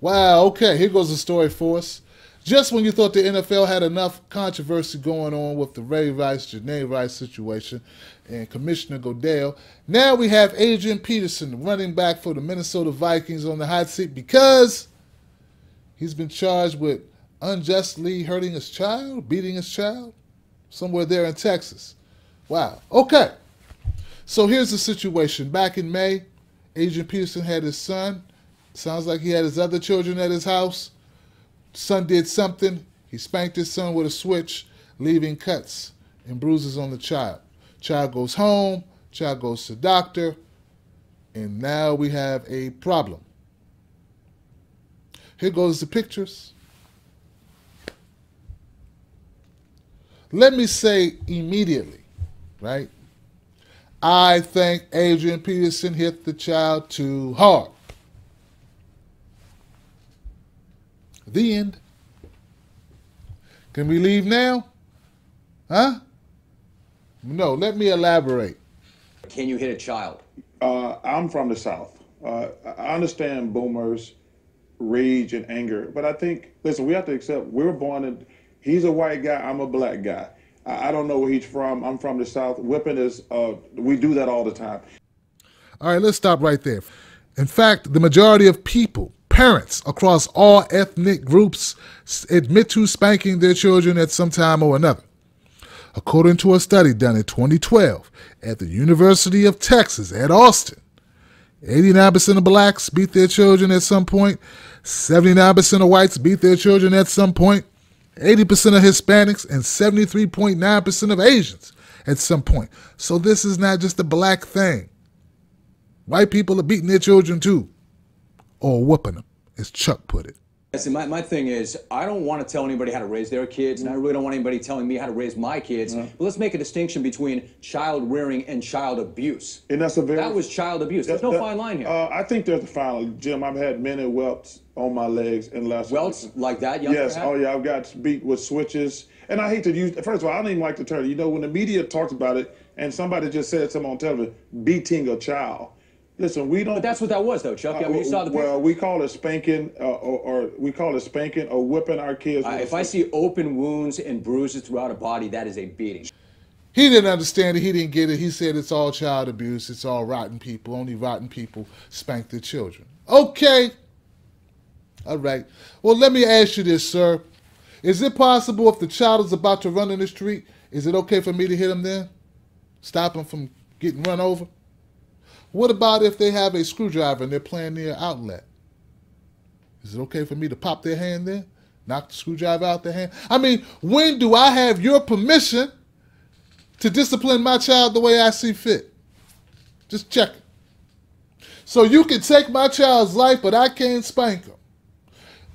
Wow, okay, here goes the story for us. Just when you thought the NFL had enough controversy going on with the Ray Rice, Janae Rice situation and Commissioner Goodell, now we have Adrian Peterson, running back for the Minnesota Vikings, on the hot seat because he's been charged with unjustly hurting his child, beating his child, somewhere there in Texas. Wow, okay. So here's the situation. Back in May, Adrian Peterson had his son. Sounds like he had his other children at his house. Son did something. He spanked his son with a switch, leaving cuts and bruises on the child. Child goes home. Child goes to the doctor. And now we have a problem. Here goes the pictures. Let me say immediately, right? I think Adrian Peterson hit the child too hard. The end. Can we leave now? Huh? No, let me elaborate. Can you hit a child? I'm from the South. I understand Boomer's rage and anger, but I think, listen, we have to accept we're born in, he's a white guy, I'm a black guy. I don't know where he's from. I'm from the South. Whipping is, we do that all the time. All right, let's stop right there. In fact, the majority of people, parents across all ethnic groups, admit to spanking their children at some time or another. According to a study done in 2012 at the University of Texas at Austin, 89% of blacks beat their children at some point, 79% of whites beat their children at some point, 80% of Hispanics, and 73.9% of Asians at some point. So this is not just a black thing. White people are beating their children too, or whooping them, as Chuck put it. See, my thing is, I don't want to tell anybody how to raise their kids, and I really don't want anybody telling me how to raise my kids. But let's make a distinction between child rearing and child abuse. And that's a very... That was child abuse. There's no fine line here. I think there's a fine line. Jim, I've had many welts on my legs in last welts like that? Yes. Oh, yeah. I've got beat with switches. And I hate to use... First of all, I don't even like the term. You know, when the media talks about it, and somebody just said something on television, beating a child. Listen, we don't... But that's what that was, though, Chuck. I mean, you saw the picture. Well, we call it spanking, or we call it spanking or whipping our kids. If I see open wounds and bruises throughout a body, that is a beating. He didn't understand it. He didn't get it. He said it's all child abuse. It's all rotten people. Only rotten people spank their children. Okay. All right. Well, let me ask you this, sir. Is it possible if the child is about to run in the street, is it okay for me to hit him then? Stop him from getting run over? What about if they have a screwdriver and they're playing near an outlet? Is it okay for me to pop their hand there? Knock the screwdriver out their hand? I mean, when do I have your permission to discipline my child the way I see fit? Just check it. So you can take my child's life, but I can't spank him.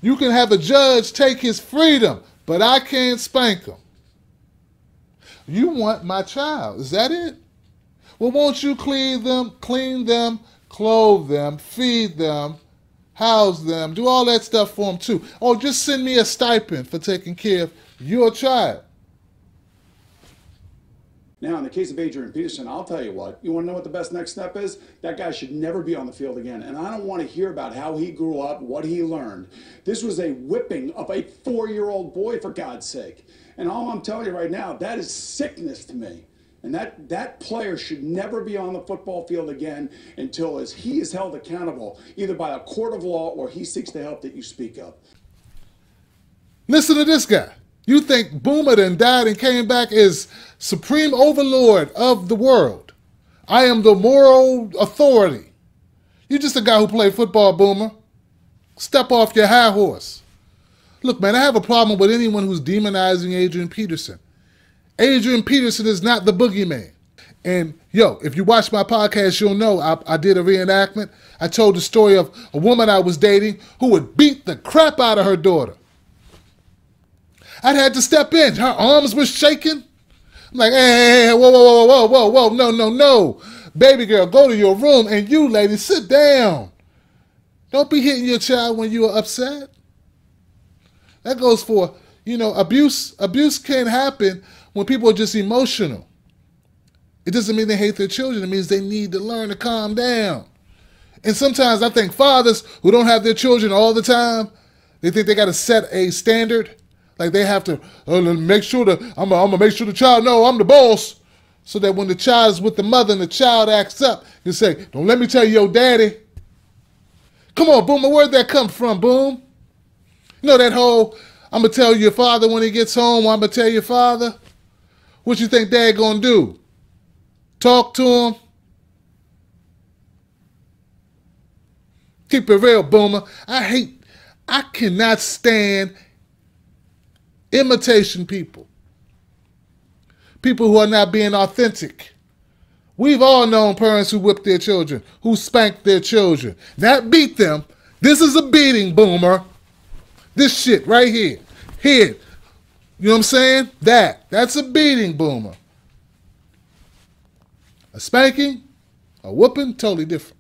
You can have a judge take his freedom, but I can't spank him. You want my child. Is that it? Well, won't you clean them, clothe them, feed them, house them, do all that stuff for them too? Or just send me a stipend for taking care of your child. Now, in the case of Adrian Peterson, I'll tell you what. You want to know what the best next step is? That guy should never be on the field again. And I don't want to hear about how he grew up, what he learned. This was a whipping of a 4-year-old boy, for God's sake. And all I'm telling you right now, that is sickness to me. And that player should never be on the football field again until he is held accountable, either by a court of law or he seeks the help that you speak of. Listen to this guy. You think Boomer then died and came back as supreme overlord of the world. I am the moral authority. You're just a guy who played football, Boomer. Step off your high horse. Look, man, I have a problem with anyone who's demonizing Adrian Peterson. Adrian Peterson is not the boogeyman. And, yo, if you watch my podcast, you'll know I did a reenactment. I told the story of a woman I was dating who would beat the crap out of her daughter. I'd had to step in. Her arms were shaking. I'm like, hey, whoa, no. Baby girl, go to your room. And you, lady, sit down. Don't be hitting your child when you are upset. That goes for, you know, abuse. Abuse can happen when people are just emotional. It doesn't mean they hate their children. It means they need to learn to calm down. And sometimes I think fathers who don't have their children all the time, they think they got to set a standard. Like they have to make sure that I'm gonna make sure the child know I'm the boss. So that when the child is with the mother and the child acts up, you say, don't let me tell you your daddy. Come on, Boomer, where'd that come from, Boom? You know that whole, I'm going to tell your father when he gets home, I'm going to tell your father? What you think dad going to do? Talk to him? Keep it real, Boomer. I cannot stand imitation people. People who are not being authentic. We've all known parents who whip their children, who spank their children. Not beat them. This is a beating, Boomer. This shit right here. Here. You know what I'm saying? That's a beating, Boomer. A spanking, a whooping, totally different.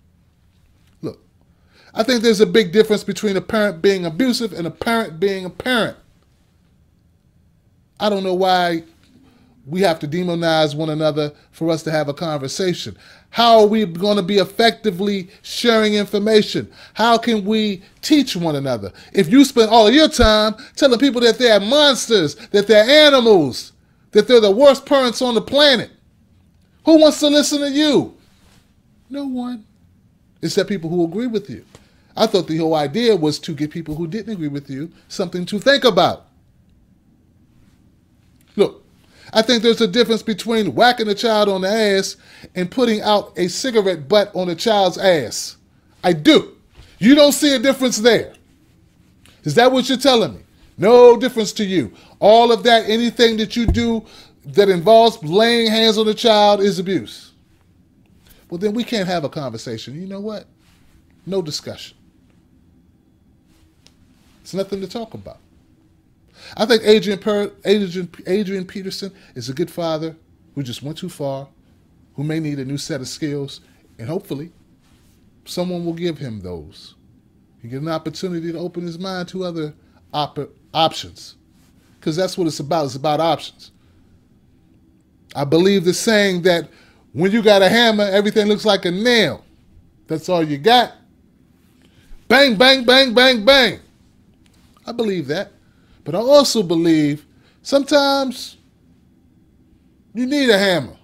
Look, I think there's a big difference between a parent being abusive and a parent being a parent. I don't know why we have to demonize one another for us to have a conversation. How are we going to be effectively sharing information? How can we teach one another? If you spend all of your time telling people that they're monsters, that they're animals, that they're the worst parents on the planet, who wants to listen to you? No one, except people who agree with you. I thought the whole idea was to give people who didn't agree with you something to think about. Look, I think there's a difference between whacking a child on the ass and putting out a cigarette butt on a child's ass. I do. You don't see a difference there. Is that what you're telling me? No difference to you. All of that, anything that you do that involves laying hands on a child is abuse. Well, then we can't have a conversation. You know what? No discussion. It's nothing to talk about. I think Adrian Peterson is a good father who just went too far, who may need a new set of skills, and hopefully someone will give him those. He get an opportunity to open his mind to other options, because that's what it's about. It's about options. I believe the saying that when you got a hammer, everything looks like a nail. That's all you got. Bang, bang, bang, bang, bang. I believe that. But I also believe sometimes you need a hammer.